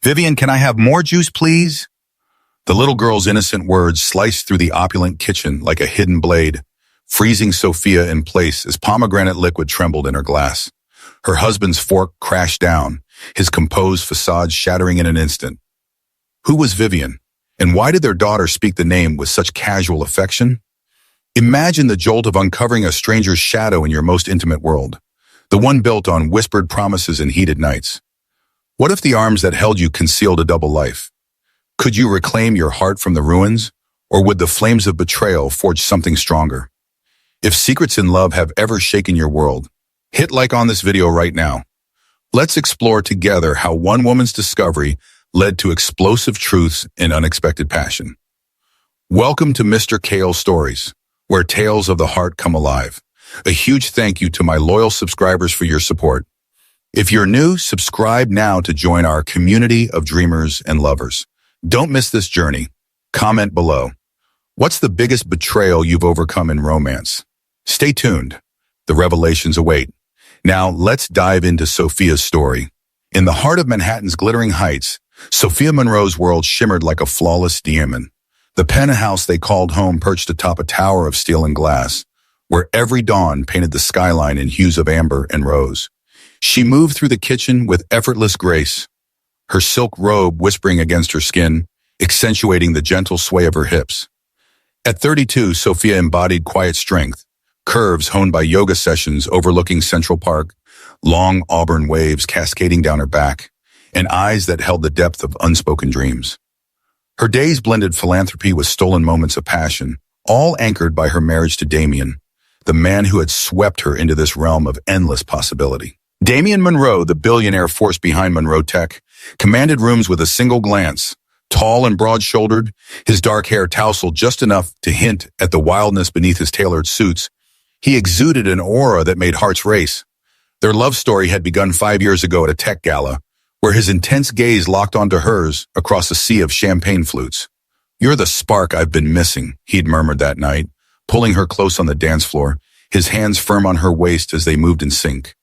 Vivian, can I have more juice, please? The little girl's innocent words sliced through the opulent kitchen like a hidden blade, freezing Sophia in place as pomegranate liquid trembled in her glass. Her husband's fork crashed down, his composed facade shattering in an instant. Who was Vivian? And why did their daughter speak the name with such casual affection? Imagine the jolt of uncovering a stranger's shadow in your most intimate world, the one built on whispered promises and heated nights. What if the arms that held you concealed a double life? Could you reclaim your heart from the ruins, or would the flames of betrayal forge something stronger? If secrets in love have ever shaken your world, hit like on this video right now. Let's explore together how one woman's discovery led to explosive truths and unexpected passion. Welcome to Mr. Cael Stories, where tales of the heart come alive. A huge thank you to my loyal subscribers for your support. If you're new, subscribe now to join our community of dreamers and lovers. Don't miss this journey. Comment below. What's the biggest betrayal you've overcome in romance? Stay tuned. The revelations await. Now, let's dive into Sophia's story. In the heart of Manhattan's glittering heights, Sophia Monroe's world shimmered like a flawless diamond. The penthouse they called home perched atop a tower of steel and glass, where every dawn painted the skyline in hues of amber and rose. She moved through the kitchen with effortless grace, her silk robe whispering against her skin, accentuating the gentle sway of her hips. At 32, Sophia embodied quiet strength, curves honed by yoga sessions overlooking Central Park, long auburn waves cascading down her back, and eyes that held the depth of unspoken dreams. Her days blended philanthropy with stolen moments of passion, all anchored by her marriage to Damien, the man who had swept her into this realm of endless possibility. Damien Monroe, the billionaire force behind Monroe Tech, commanded rooms with a single glance. Tall and broad-shouldered, his dark hair tousled just enough to hint at the wildness beneath his tailored suits, he exuded an aura that made hearts race. Their love story had begun 5 years ago at a tech gala, where his intense gaze locked onto hers across a sea of champagne flutes. "You're the spark I've been missing," he'd murmured that night, pulling her close on the dance floor, his hands firm on her waist as they moved in sync.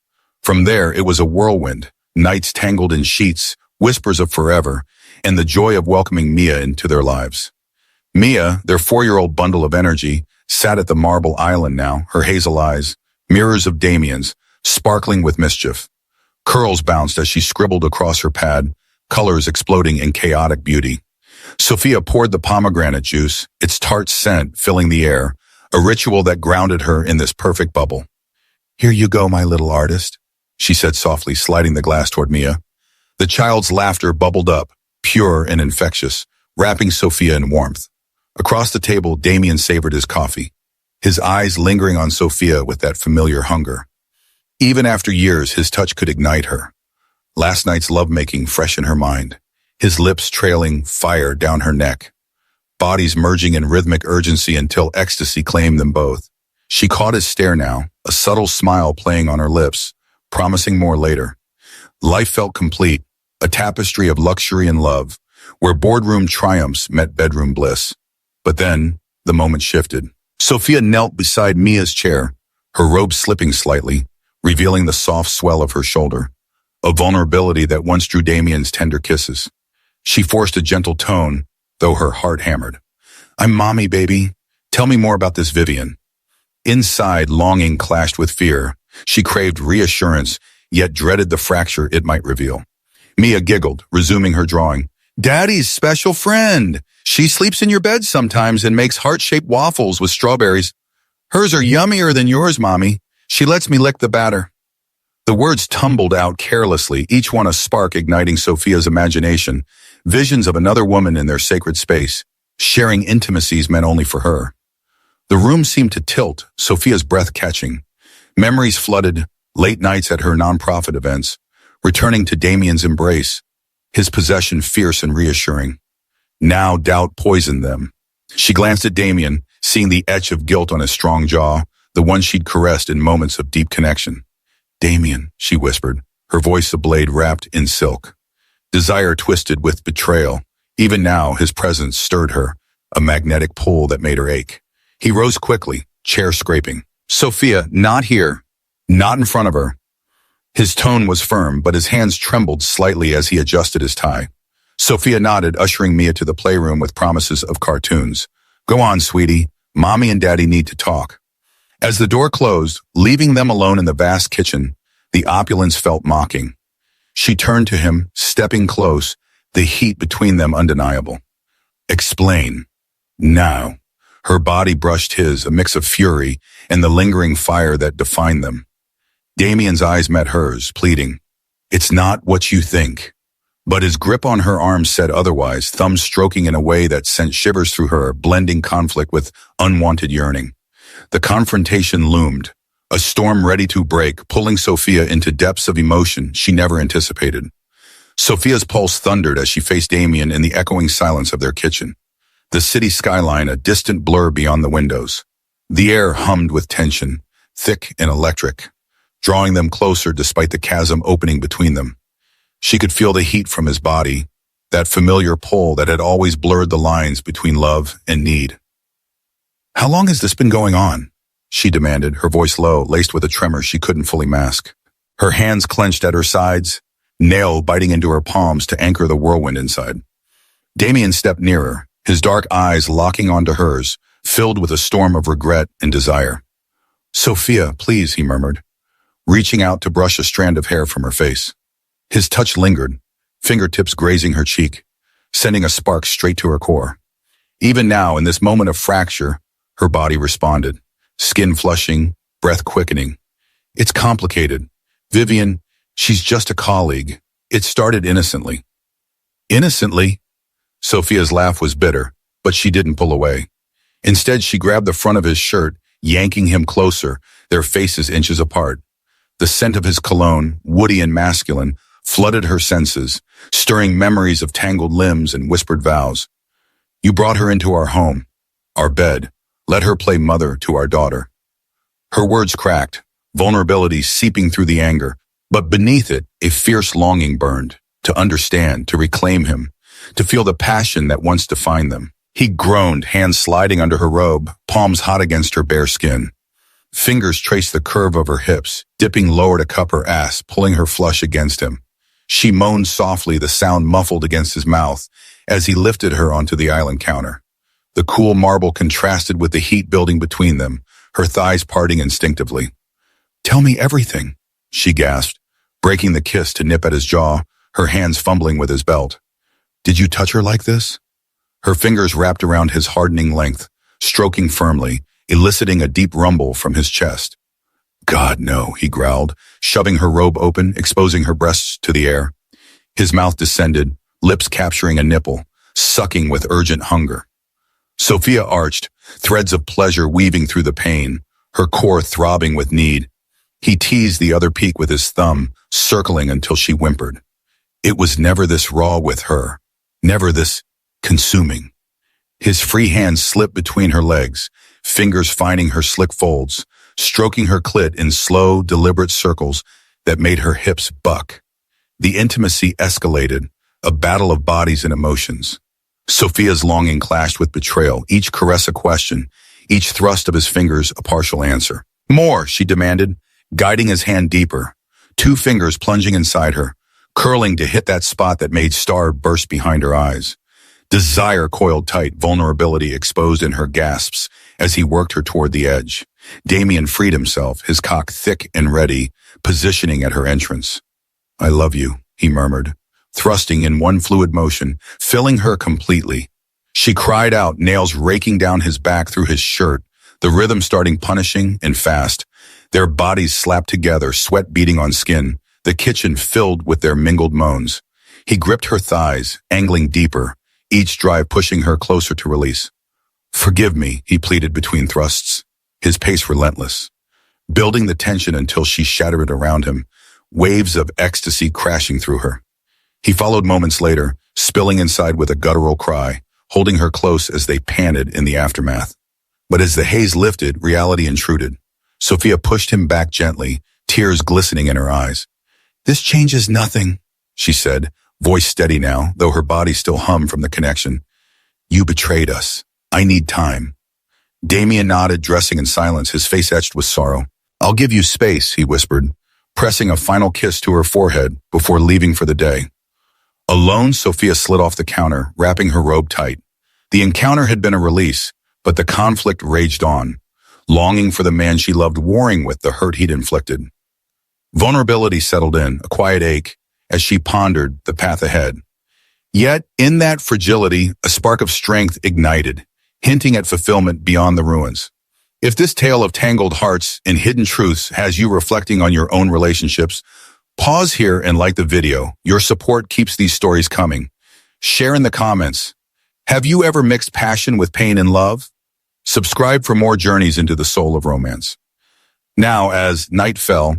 From there, it was a whirlwind, nights tangled in sheets, whispers of forever, and the joy of welcoming Mia into their lives. Mia, their 4-year-old bundle of energy, sat at the marble island now, her hazel eyes, mirrors of Damien's, sparkling with mischief. Curls bounced as she scribbled across her pad, colors exploding in chaotic beauty. Sophia poured the pomegranate juice, its tart scent filling the air, a ritual that grounded her in this perfect bubble. "Here you go, my little artist," she said softly, sliding the glass toward Mia. The child's laughter bubbled up, pure and infectious, wrapping Sophia in warmth. Across the table, Damien savored his coffee, his eyes lingering on Sophia with that familiar hunger. Even after years, his touch could ignite her. Last night's lovemaking fresh in her mind, his lips trailing fire down her neck, bodies merging in rhythmic urgency until ecstasy claimed them both. She caught his stare now, a subtle smile playing on her lips, promising more later. Life felt complete, a tapestry of luxury and love, where boardroom triumphs met bedroom bliss. But then, the moment shifted. Sophia knelt beside Mia's chair, her robe slipping slightly, revealing the soft swell of her shoulder, a vulnerability that once drew Damien's tender kisses. She forced a gentle tone, though her heart hammered. "I'm mommy, baby. Tell me more about this Vivian." Inside, longing clashed with fear. She craved reassurance, yet dreaded the fracture it might reveal. Mia giggled, resuming her drawing. "Daddy's special friend. She sleeps in your bed sometimes and makes heart-shaped waffles with strawberries. Hers are yummier than yours, Mommy. She lets me lick the batter." The words tumbled out carelessly, each one a spark igniting Sophia's imagination, visions of another woman in their sacred space, sharing intimacies meant only for her. The room seemed to tilt, Sophia's breath catching. Memories flooded, late nights at her nonprofit events, returning to Damien's embrace, his possession fierce and reassuring. Now doubt poisoned them. She glanced at Damien, seeing the etch of guilt on his strong jaw, the one she'd caressed in moments of deep connection. "Damien," she whispered, her voice a blade wrapped in silk. Desire twisted with betrayal. Even now, his presence stirred her, a magnetic pull that made her ache. He rose quickly, chair scraping. "Sophia, not here. Not in front of her." His tone was firm, but his hands trembled slightly as he adjusted his tie. Sophia nodded, ushering Mia to the playroom with promises of cartoons. Go on, sweetie. Mommy and Daddy need to talk. As the door closed, leaving them alone in the vast kitchen, the opulence felt mocking. She turned to him, stepping close, the heat between them undeniable. Explain. Now. Her body brushed his, a mix of fury and the lingering fire that defined them. Damien's eyes met hers, pleading. It's not what you think. But his grip on her arm said otherwise, thumbs stroking in a way that sent shivers through her, blending conflict with unwanted yearning. The confrontation loomed, a storm ready to break, pulling Sophia into depths of emotion she never anticipated. Sophia's pulse thundered as she faced Damien in the echoing silence of their kitchen. The city skyline a distant blur beyond the windows. The air hummed with tension, thick and electric, drawing them closer despite the chasm opening between them. She could feel the heat from his body, that familiar pull that had always blurred the lines between love and need. How long has this been going on? She demanded, her voice low, laced with a tremor she couldn't fully mask. Her hands clenched at her sides, nail biting into her palms to anchor the whirlwind inside. Damien stepped nearer, his dark eyes locking onto hers, filled with a storm of regret and desire. Sophia, please, he murmured, reaching out to brush a strand of hair from her face. His touch lingered, fingertips grazing her cheek, sending a spark straight to her core. Even now, in this moment of fracture, her body responded, skin flushing, breath quickening. It's complicated. Vivian, she's just a colleague. It started innocently. Innocently? Sophia's laugh was bitter, but she didn't pull away. Instead, she grabbed the front of his shirt, yanking him closer, their faces inches apart. The scent of his cologne, woody and masculine, flooded her senses, stirring memories of tangled limbs and whispered vows. You brought her into our home, our bed. Let her play mother to our daughter. Her words cracked, vulnerability seeping through the anger, but beneath it, a fierce longing burned, to understand, to reclaim him, to feel the passion that once defined them. He groaned, hands sliding under her robe, palms hot against her bare skin. Fingers traced the curve of her hips, dipping lower to cup her ass, pulling her flush against him. She moaned softly, the sound muffled against his mouth, as he lifted her onto the island counter. The cool marble contrasted with the heat building between them, her thighs parting instinctively. Tell me everything, she gasped, breaking the kiss to nip at his jaw, her hands fumbling with his belt. Did you touch her like this? Her fingers wrapped around his hardening length, stroking firmly, eliciting a deep rumble from his chest. God, no, he growled, shoving her robe open, exposing her breasts to the air. His mouth descended, lips capturing a nipple, sucking with urgent hunger. Sophia arched, threads of pleasure weaving through the pain, her core throbbing with need. He teased the other peak with his thumb, circling until she whimpered. It was never this raw with her, never this consuming. His free hand slipped between her legs, fingers finding her slick folds, stroking her clit in slow, deliberate circles that made her hips buck. The intimacy escalated, a battle of bodies and emotions. Sophia's longing clashed with betrayal, each caress a question, each thrust of his fingers a partial answer. More, she demanded, guiding his hand deeper, two fingers plunging inside her, curling to hit that spot that made star burst behind her eyes. Desire coiled tight, vulnerability exposed in her gasps as he worked her toward the edge. Damien freed himself, his cock thick and ready, positioning at her entrance. I love you, he murmured, thrusting in one fluid motion, filling her completely. She cried out, nails raking down his back through his shirt, the rhythm starting punishing and fast. Their bodies slapped together, sweat beating on skin, the kitchen filled with their mingled moans. He gripped her thighs, angling deeper, each drive pushing her closer to release. Forgive me, he pleaded between thrusts, his pace relentless, building the tension until she shattered around him, waves of ecstasy crashing through her. He followed moments later, spilling inside with a guttural cry, holding her close as they panted in the aftermath. But as the haze lifted, reality intruded. Sophia pushed him back gently, tears glistening in her eyes. This changes nothing, she said, voice steady now, though her body still hummed from the connection. You betrayed us. I need time. Damien nodded, dressing in silence, his face etched with sorrow. I'll give you space, he whispered, pressing a final kiss to her forehead before leaving for the day. Alone, Sophia slid off the counter, wrapping her robe tight. The encounter had been a release, but the conflict raged on, longing for the man she loved, warring with the hurt he'd inflicted. Vulnerability settled in, a quiet ache, as she pondered the path ahead. Yet, in that fragility, a spark of strength ignited, hinting at fulfillment beyond the ruins. If this tale of tangled hearts and hidden truths has you reflecting on your own relationships, pause here and like the video. Your support keeps these stories coming. Share in the comments. Have you ever mixed passion with pain and love? Subscribe for more journeys into the soul of romance. Now, as night fell,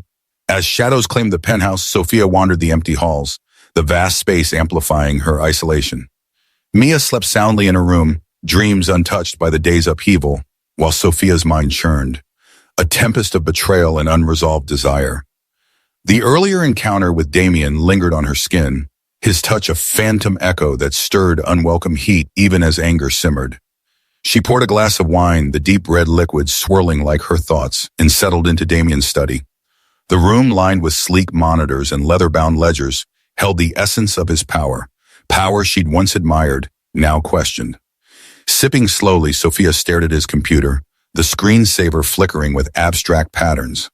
as shadows claimed the penthouse, Sophia wandered the empty halls, the vast space amplifying her isolation. Mia slept soundly in her room, dreams untouched by the day's upheaval, while Sophia's mind churned, a tempest of betrayal and unresolved desire. The earlier encounter with Damien lingered on her skin, his touch a phantom echo that stirred unwelcome heat even as anger simmered. She poured a glass of wine, the deep red liquid swirling like her thoughts, and settled into Damien's study. The room, lined with sleek monitors and leather-bound ledgers, held the essence of his power she'd once admired, now questioned. Sipping slowly, Sophia stared at his computer, the screensaver flickering with abstract patterns.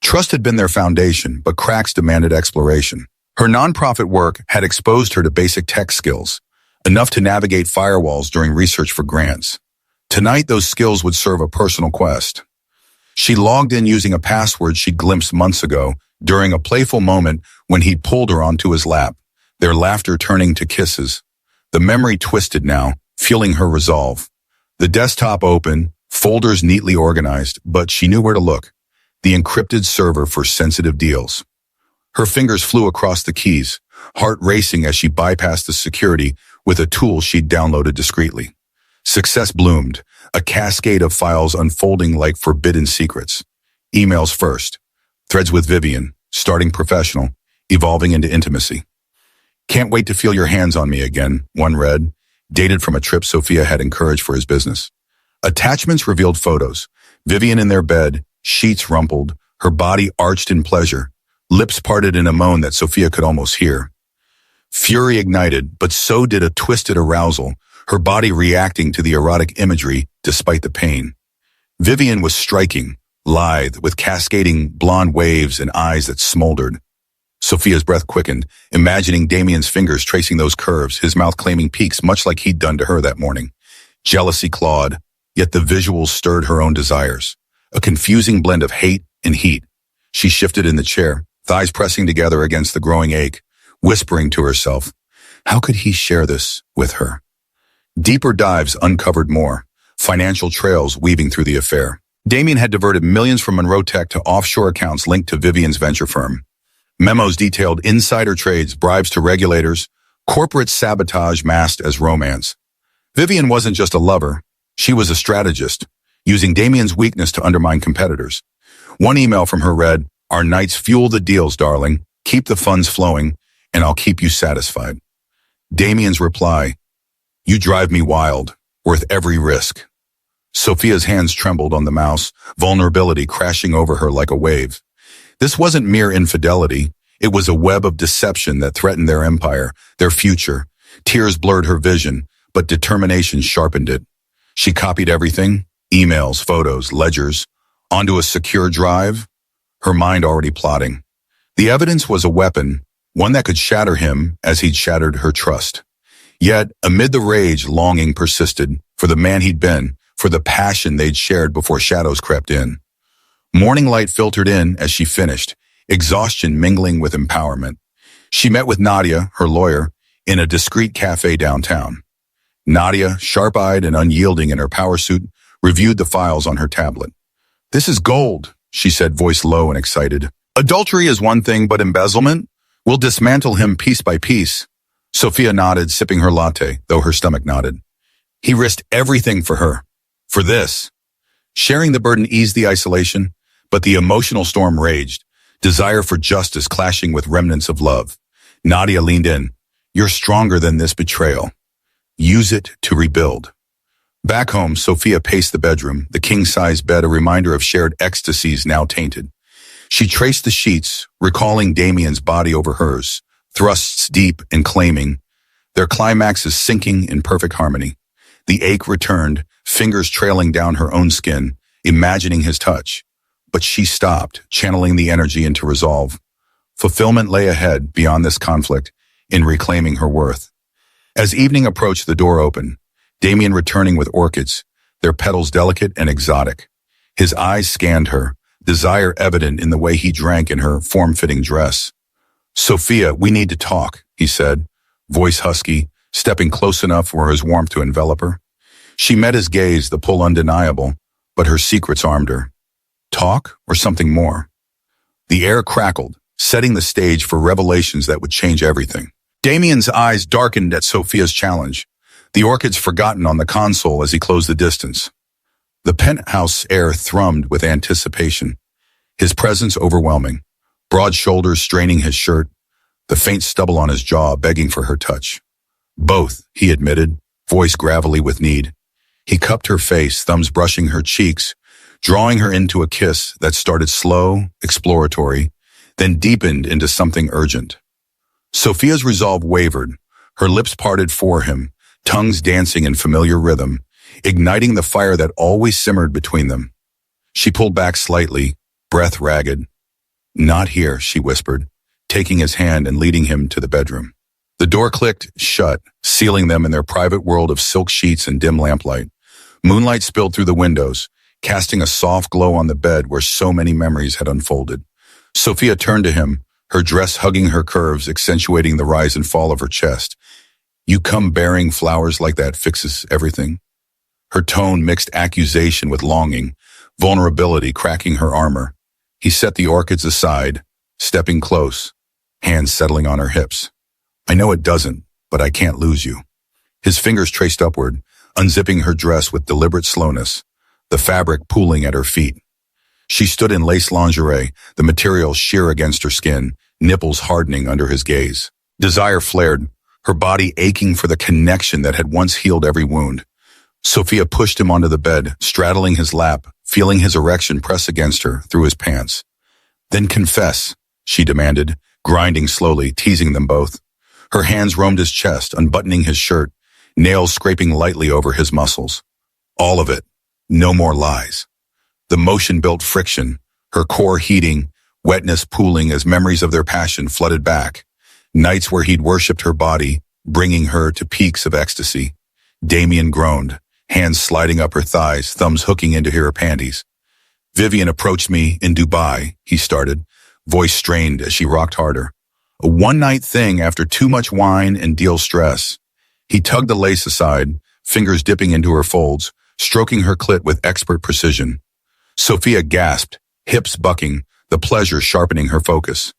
Trust had been their foundation, but cracks demanded exploration. Her nonprofit work had exposed her to basic tech skills, enough to navigate firewalls during research for grants. Tonight, those skills would serve a personal quest. She logged in using a password she'd glimpsed months ago during a playful moment when he'd pulled her onto his lap, their laughter turning to kisses. The memory twisted now, fueling her resolve. The desktop open, folders neatly organized, but she knew where to look. The encrypted server for sensitive deals. Her fingers flew across the keys, heart racing as she bypassed the security with a tool she'd downloaded discreetly. Success bloomed, a cascade of files unfolding like forbidden secrets. Emails first. Threads with Vivian, starting professional, evolving into intimacy. Can't wait to feel your hands on me again, one read, dated from a trip Sophia had encouraged for his business. Attachments revealed photos. Vivian in their bed, sheets rumpled, her body arched in pleasure, lips parted in a moan that Sophia could almost hear. Fury ignited, but so did a twisted arousal, her body reacting to the erotic imagery despite the pain. Vivian was striking, lithe, with cascading blonde waves and eyes that smoldered. Sophia's breath quickened, imagining Damien's fingers tracing those curves, his mouth claiming peaks much like he'd done to her that morning. Jealousy clawed, yet the visuals stirred her own desires. A confusing blend of hate and heat. She shifted in the chair, thighs pressing together against the growing ache, whispering to herself, how could he share this with her? Deeper dives uncovered more, financial trails weaving through the affair. Damien had diverted millions from Monroe Tech to offshore accounts linked to Vivian's venture firm. Memos detailed insider trades, bribes to regulators, corporate sabotage masked as romance. Vivian wasn't just a lover, she was a strategist, using Damien's weakness to undermine competitors. One email from her read, our nights fuel the deals, darling. Keep the funds flowing, and I'll keep you satisfied. Damien's reply, you drive me wild, worth every risk. Sophia's hands trembled on the mouse, vulnerability crashing over her like a wave. This wasn't mere infidelity. It was a web of deception that threatened their empire, their future. Tears blurred her vision, but determination sharpened it. She copied everything, emails, photos, ledgers, onto a secure drive, her mind already plotting. The evidence was a weapon, one that could shatter him as he'd shattered her trust. Yet, amid the rage, longing persisted for the man he'd been, for the passion they'd shared before shadows crept in. Morning light filtered in as she finished, exhaustion mingling with empowerment. She met with Nadia, her lawyer, in a discreet cafe downtown. Nadia, sharp-eyed and unyielding in her power suit, reviewed the files on her tablet. This is gold, she said, voice low and excited. Adultery is one thing, but embezzlement? We'll dismantle him piece by piece. Sophia nodded, sipping her latte, though her stomach nodded. He risked everything for her. For this. Sharing the burden eased the isolation, but the emotional storm raged, desire for justice clashing with remnants of love. Nadia leaned in. You're stronger than this betrayal. Use it to rebuild. Back home, Sophia paced the bedroom, the king-size bed a reminder of shared ecstasies now tainted. She traced the sheets, recalling Damien's body over hers, thrusts deep and claiming, their climaxes sinking in perfect harmony. The ache returned, fingers trailing down her own skin, imagining his touch. But she stopped, channeling the energy into resolve. Fulfillment lay ahead, beyond this conflict, in reclaiming her worth. As evening approached, the door opened, Damien returning with orchids, their petals delicate and exotic. His eyes scanned her, desire evident in the way he drank in her form-fitting dress. "Sophia, we need to talk," he said, voice husky, stepping close enough for his warmth to envelop her. She met his gaze, the pull undeniable, but her secrets armed her. Talk or something more? The air crackled, setting the stage for revelations that would change everything. Damien's eyes darkened at Sophia's challenge, the orchids forgotten on the console as he closed the distance. The penthouse air thrummed with anticipation, his presence overwhelming, broad shoulders straining his shirt, the faint stubble on his jaw begging for her touch. Both, he admitted, voice gravelly with need. He cupped her face, thumbs brushing her cheeks, drawing her into a kiss that started slow, exploratory, then deepened into something urgent. Sophia's resolve wavered, her lips parted for him, tongues dancing in familiar rhythm, igniting the fire that always simmered between them. She pulled back slightly, breath ragged. "Not here," she whispered, taking his hand and leading him to the bedroom. The door clicked shut, sealing them in their private world of silk sheets and dim lamplight. Moonlight spilled through the windows, casting a soft glow on the bed where so many memories had unfolded. Sophia turned to him, her dress hugging her curves, accentuating the rise and fall of her chest. "You come bearing flowers like that fixes everything?" Her tone mixed accusation with longing, vulnerability cracking her armor. He set the orchids aside, stepping close, hands settling on her hips. "I know it doesn't, but I can't lose you." His fingers traced upward, unzipping her dress with deliberate slowness, the fabric pooling at her feet. She stood in lace lingerie, the material sheer against her skin, nipples hardening under his gaze. Desire flared, her body aching for the connection that had once healed every wound. Sophia pushed him onto the bed, straddling his lap, feeling his erection press against her through his pants. "Then confess," she demanded, grinding slowly, teasing them both. Her hands roamed his chest, unbuttoning his shirt, nails scraping lightly over his muscles. All of it. No more lies. The motion built friction, her core heating, wetness pooling as memories of their passion flooded back. Nights where he'd worshipped her body, bringing her to peaks of ecstasy. Damien groaned, hands sliding up her thighs, thumbs hooking into her panties. "Vivian approached me in Dubai," he started, voice strained as she rocked harder. "A one-night thing after too much wine and deal stress." He tugged the lace aside, fingers dipping into her folds, stroking her clit with expert precision. Sophia gasped, hips bucking, the pleasure sharpening her focus.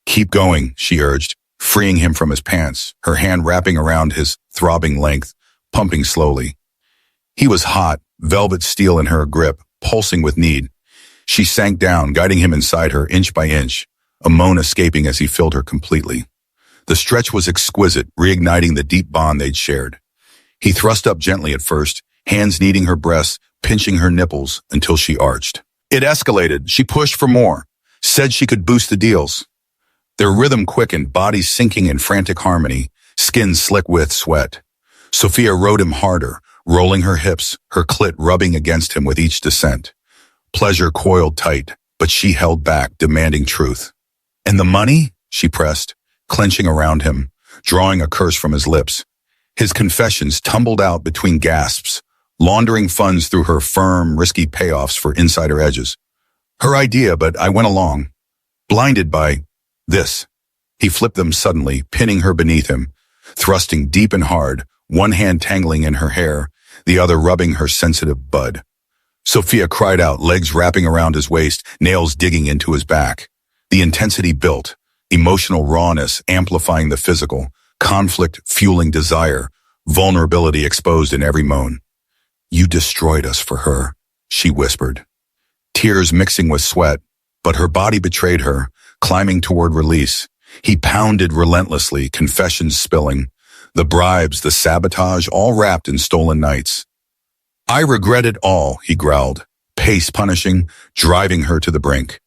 "Keep going," she urged, freeing him from his pants, her hand wrapping around his throbbing length, pumping slowly. He was hot, velvet steel in her grip, pulsing with need. She sank down, guiding him inside her inch by inch, a moan escaping as he filled her completely. The stretch was exquisite, reigniting the deep bond they'd shared. He thrust up gently at first, hands kneading her breasts, pinching her nipples until she arched. It escalated. She pushed for more, said she could boost the deals. Their rhythm quickened, bodies sinking in frantic harmony, skin slick with sweat. Sophia rode him harder, rolling her hips, her clit rubbing against him with each descent. Pleasure coiled tight, but she held back, demanding truth. "And the money?" she pressed, clenching around him, drawing a curse from his lips. His confessions tumbled out between gasps, laundering funds through her firm, risky payoffs for insider edges. "Her idea, but I went along. Blinded by this." He flipped them suddenly, pinning her beneath him, thrusting deep and hard, one hand tangling in her hair, the other rubbing her sensitive bud. Sophia cried out, legs wrapping around his waist, nails digging into his back. The intensity built, emotional rawness amplifying the physical, conflict fueling desire, vulnerability exposed in every moan. "You destroyed us for her," she whispered. Tears mixing with sweat, but her body betrayed her, climbing toward release. He pounded relentlessly, confessions spilling, the bribes, the sabotage, all wrapped in stolen nights. "I regret it all," he growled, pace punishing, driving her to the brink.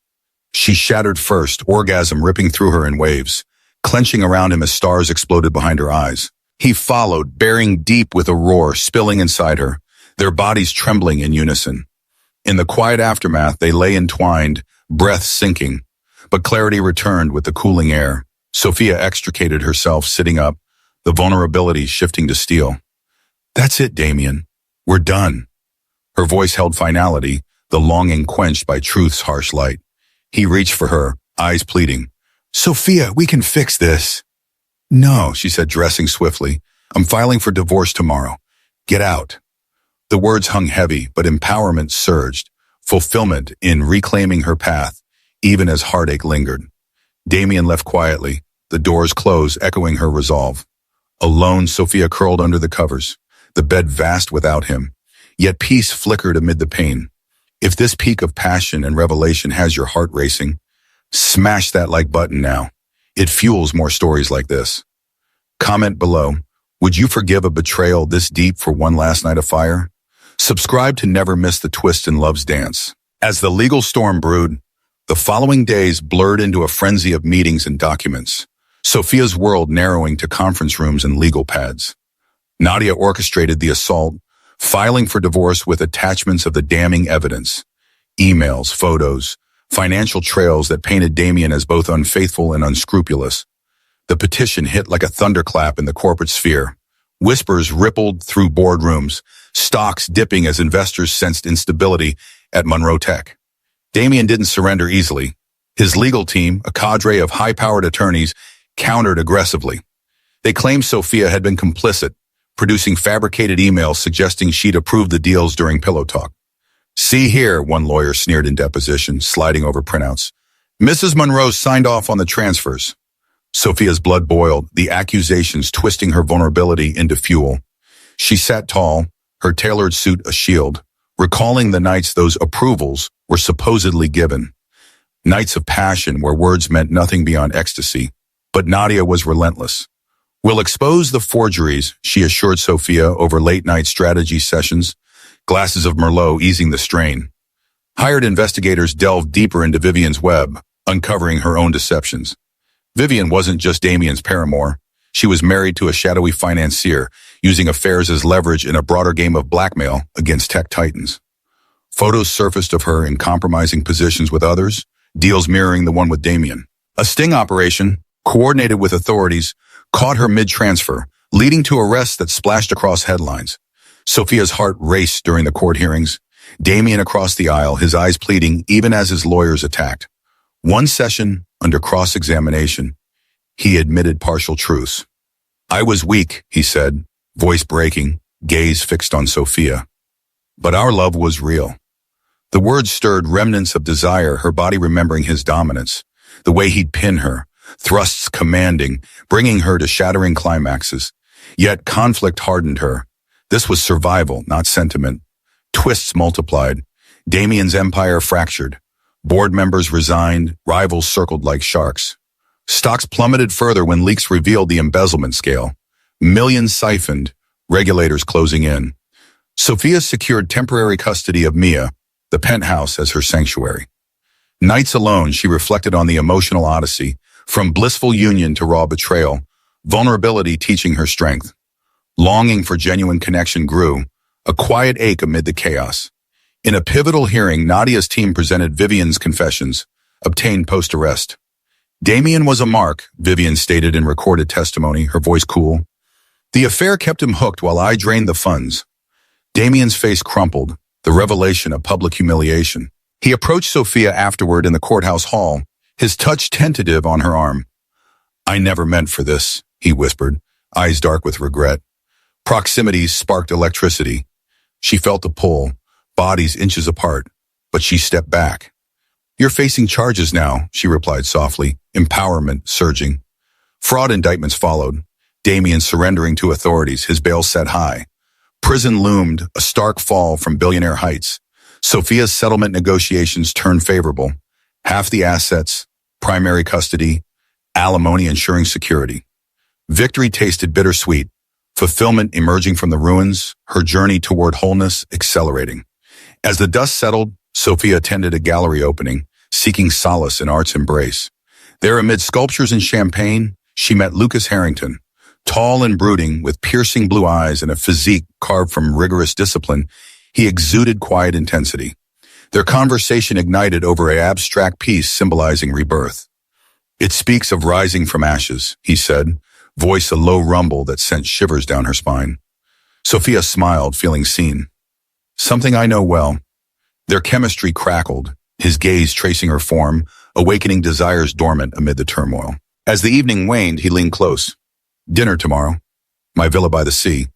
She shattered first, orgasm ripping through her in waves, clenching around him as stars exploded behind her eyes. He followed, bearing deep with a roar spilling inside her, their bodies trembling in unison. In the quiet aftermath, they lay entwined, breath sinking, but clarity returned with the cooling air. Sophia extricated herself, sitting up, the vulnerability shifting to steel. "That's it, Damien. We're done." Her voice held finality, the longing quenched by truth's harsh light. He reached for her, eyes pleading. "Sophia, we can fix this." "No," she said, dressing swiftly. "I'm filing for divorce tomorrow. Get out." The words hung heavy, but empowerment surged, fulfillment in reclaiming her path, even as heartache lingered. Damien left quietly, the doors closed, echoing her resolve. Alone, Sophia curled under the covers, the bed vast without him. Yet peace flickered amid the pain. If this peak of passion and revelation has your heart racing, smash that like button now. It fuels more stories like this. Comment below, would you forgive a betrayal this deep for one last night of fire? Subscribe to never miss the twist in love's dance. As the legal storm brewed, the following days blurred into a frenzy of meetings and documents, Sophia's world narrowing to conference rooms and legal pads. Nadia orchestrated the assault, filing for divorce with attachments of the damning evidence, emails, photos, financial trails that painted Damien as both unfaithful and unscrupulous. The petition hit like a thunderclap in the corporate sphere. Whispers rippled through boardrooms, stocks dipping as investors sensed instability at Monroe Tech. Damien didn't surrender easily. His legal team, a cadre of high-powered attorneys, countered aggressively. They claimed Sophia had been complicit, producing fabricated emails suggesting she'd approved the deals during pillow talk. "See here," one lawyer sneered in deposition, sliding over printouts. "Mrs. Monroe signed off on the transfers." Sophia's blood boiled, the accusations twisting her vulnerability into fuel. She sat tall, her tailored suit a shield, recalling the nights those approvals were supposedly given. Nights of passion where words meant nothing beyond ecstasy. But Nadia was relentless. "We'll expose the forgeries," she assured Sophia over late-night strategy sessions, glasses of Merlot easing the strain. Hired investigators delved deeper into Vivian's web, uncovering her own deceptions. Vivian wasn't just Damien's paramour. She was married to a shadowy financier, using affairs as leverage in a broader game of blackmail against tech titans. Photos surfaced of her in compromising positions with others, deals mirroring the one with Damien. A sting operation, coordinated with authorities, caught her mid-transfer, leading to arrests that splashed across headlines. Sophia's heart raced during the court hearings, Damien across the aisle, his eyes pleading even as his lawyers attacked. One session, under cross-examination, he admitted partial truths. "I was weak," he said, voice breaking, gaze fixed on Sophia. "But our love was real." The words stirred remnants of desire, her body remembering his dominance, the way he'd pin her, thrusts commanding, bringing her to shattering climaxes. Yet conflict hardened her. This was survival, not sentiment. Twists multiplied. Damien's empire fractured. Board members resigned, rivals circled like sharks. Stocks plummeted further when leaks revealed the embezzlement scale. Millions siphoned, regulators closing in. Sophia secured temporary custody of Mia, the penthouse, as her sanctuary. Nights alone, she reflected on the emotional odyssey, from blissful union to raw betrayal, vulnerability teaching her strength. Longing for genuine connection grew, a quiet ache amid the chaos. In a pivotal hearing, Nadia's team presented Vivian's confessions, obtained post-arrest. "Damien was a mark," Vivian stated in recorded testimony, her voice cool. "The affair kept him hooked while I drained the funds." Damien's face crumpled, the revelation of public humiliation. He approached Sophia afterward in the courthouse hall, his touch tentative on her arm. "I never meant for this," he whispered, eyes dark with regret. Proximity sparked electricity. She felt the pull, bodies inches apart, but she stepped back. "You're facing charges now," she replied softly, empowerment surging. Fraud indictments followed, Damien surrendering to authorities, his bail set high. Prison loomed, a stark fall from billionaire heights. Sophia's settlement negotiations turned favorable. Half the assets, primary custody, alimony ensuring security. Victory tasted bittersweet, fulfillment emerging from the ruins, her journey toward wholeness accelerating. As the dust settled, Sophia attended a gallery opening, seeking solace in art's embrace. There, amid sculptures and champagne, she met Lucas Harrington. Tall and brooding, with piercing blue eyes and a physique carved from rigorous discipline, he exuded quiet intensity. Their conversation ignited over an abstract piece symbolizing rebirth. "It speaks of rising from ashes," he said, voice a low rumble that sent shivers down her spine. Sophia smiled, feeling seen. "Something I know well." Their chemistry crackled, his gaze tracing her form, awakening desires dormant amid the turmoil. As the evening waned, he leaned close. "Dinner tomorrow. My villa by the sea."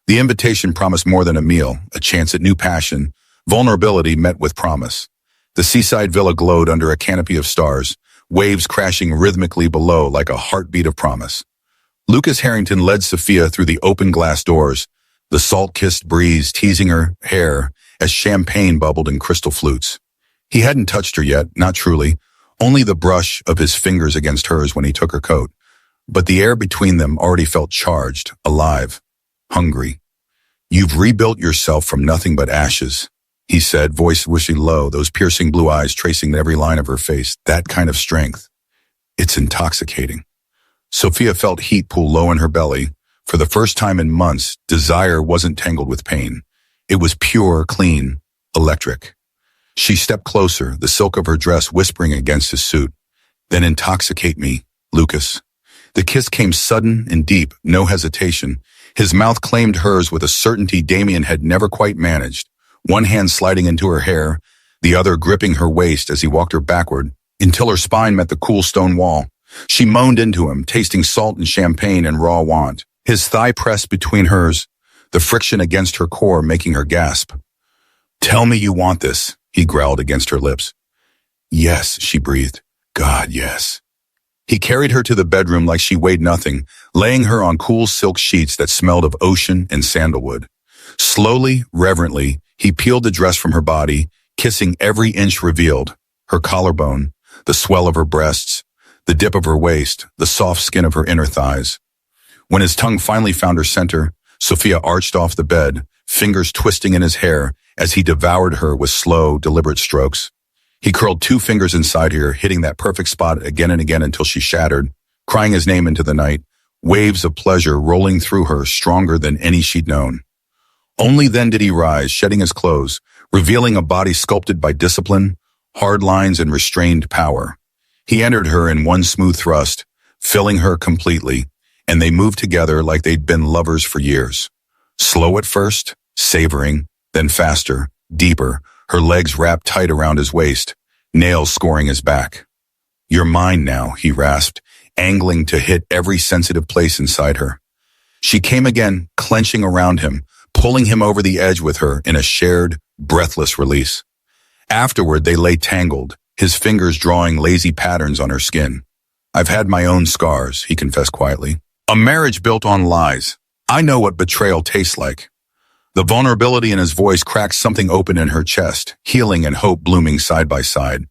The invitation promised more than a meal, a chance at new passion, vulnerability met with promise. The seaside villa glowed under a canopy of stars, waves crashing rhythmically below like a heartbeat of promise. Lucas Harrington led Sophia through the open glass doors, the salt-kissed breeze teasing her hair as champagne bubbled in crystal flutes. He hadn't touched her yet, not truly, only the brush of his fingers against hers when he took her coat. But the air between them already felt charged, alive, hungry. "You've rebuilt yourself from nothing but ashes," he said, voice wishing low, those piercing blue eyes tracing every line of her face. "That kind of strength. It's intoxicating." Sophia felt heat pool low in her belly. For the first time in months, desire wasn't tangled with pain. It was pure, clean, electric. She stepped closer, the silk of her dress whispering against his suit. "Then intoxicate me, Lucas." The kiss came sudden and deep, no hesitation. His mouth claimed hers with a certainty Damien had never quite managed, one hand sliding into her hair, the other gripping her waist as he walked her backward, until her spine met the cool stone wall. She moaned into him, tasting salt and champagne and raw want. His thigh pressed between hers, the friction against her core making her gasp. "Tell me you want this," he growled against her lips. "Yes," she breathed. "God, yes." He carried her to the bedroom like she weighed nothing, laying her on cool silk sheets that smelled of ocean and sandalwood. Slowly, reverently, he peeled the dress from her body, kissing every inch revealed, her collarbone, the swell of her breasts, the dip of her waist, the soft skin of her inner thighs. When his tongue finally found her center, Sophia arched off the bed, fingers twisting in his hair as he devoured her with slow, deliberate strokes. He curled 2 fingers inside her, hitting that perfect spot again and again until she shattered, crying his name into the night, waves of pleasure rolling through her stronger than any she'd known. Only then did he rise, shedding his clothes, revealing a body sculpted by discipline, hard lines, and restrained power. He entered her in one smooth thrust, filling her completely, and they moved together like they'd been lovers for years. Slow at first, savoring, then faster, deeper, her legs wrapped tight around his waist, nails scoring his back. "You're mine now," he rasped, angling to hit every sensitive place inside her. She came again, clenching around him, pulling him over the edge with her in a shared, breathless release. Afterward, they lay tangled, his fingers drawing lazy patterns on her skin. "I've had my own scars," he confessed quietly. "A marriage built on lies. I know what betrayal tastes like." The vulnerability in his voice cracked something open in her chest, healing and hope blooming side by side.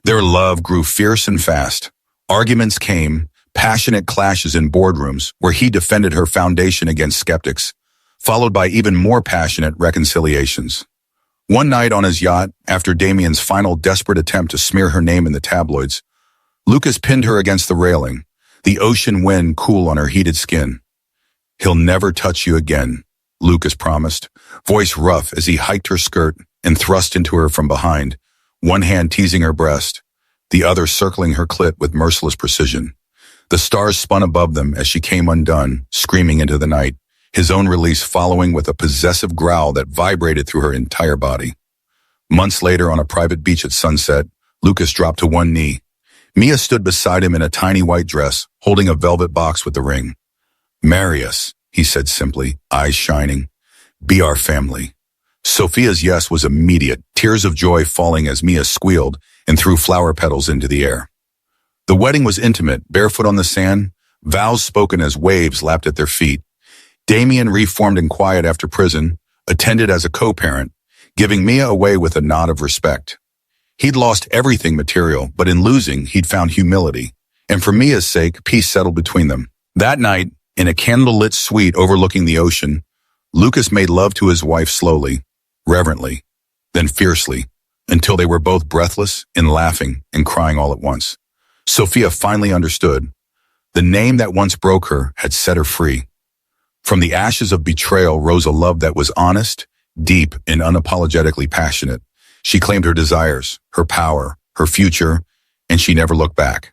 Their love grew fierce and fast. Arguments came, passionate clashes in boardrooms where he defended her foundation against skeptics, followed by even more passionate reconciliations. One night on his yacht, after Damien's final desperate attempt to smear her name in the tabloids, Lucas pinned her against the railing, the ocean wind cool on her heated skin. "He'll never touch you again," Lucas promised, voice rough as he hiked her skirt and thrust into her from behind, one hand teasing her breast, the other circling her clit with merciless precision. The stars spun above them as she came undone, screaming into the night, his own release following with a possessive growl that vibrated through her entire body. Months later, on a private beach at sunset, Lucas dropped to one knee. Mia stood beside him in a tiny white dress, holding a velvet box with the ring. "Marry us," he said simply, eyes shining. "Be our family." Sophia's yes was immediate, tears of joy falling as Mia squealed and threw flower petals into the air. The wedding was intimate, barefoot on the sand, vows spoken as waves lapped at their feet. Damien reformed in quiet after prison, attended as a co-parent, giving Mia away with a nod of respect. He'd lost everything material, but in losing, he'd found humility. And for Mia's sake, peace settled between them. That night, in a candlelit suite overlooking the ocean, Lucas made love to his wife slowly, reverently, then fiercely, until they were both breathless and laughing and crying all at once. Sophia finally understood. The name that once broke her had set her free. From the ashes of betrayal rose a love that was honest, deep, and unapologetically passionate. She claimed her desires, her power, her future, and she never looked back.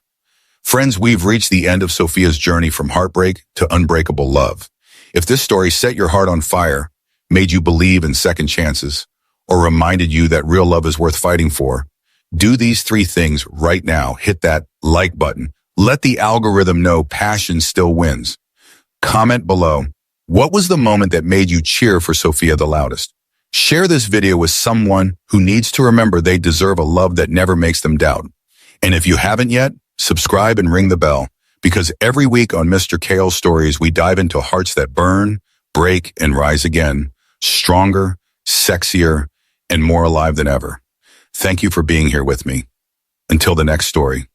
Friends, we've reached the end of Sophia's journey from heartbreak to unbreakable love. If this story set your heart on fire, made you believe in second chances, or reminded you that real love is worth fighting for, do these 3 things right now. Hit that like button. Let the algorithm know passion still wins. Comment below. What was the moment that made you cheer for Sophia the loudest? Share this video with someone who needs to remember they deserve a love that never makes them doubt. And if you haven't yet, subscribe and ring the bell, because every week on Mr. Cael Stories, we dive into hearts that burn, break, and rise again, stronger, sexier, and more alive than ever. Thank you for being here with me. Until the next story,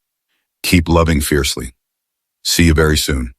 keep loving fiercely. See you very soon.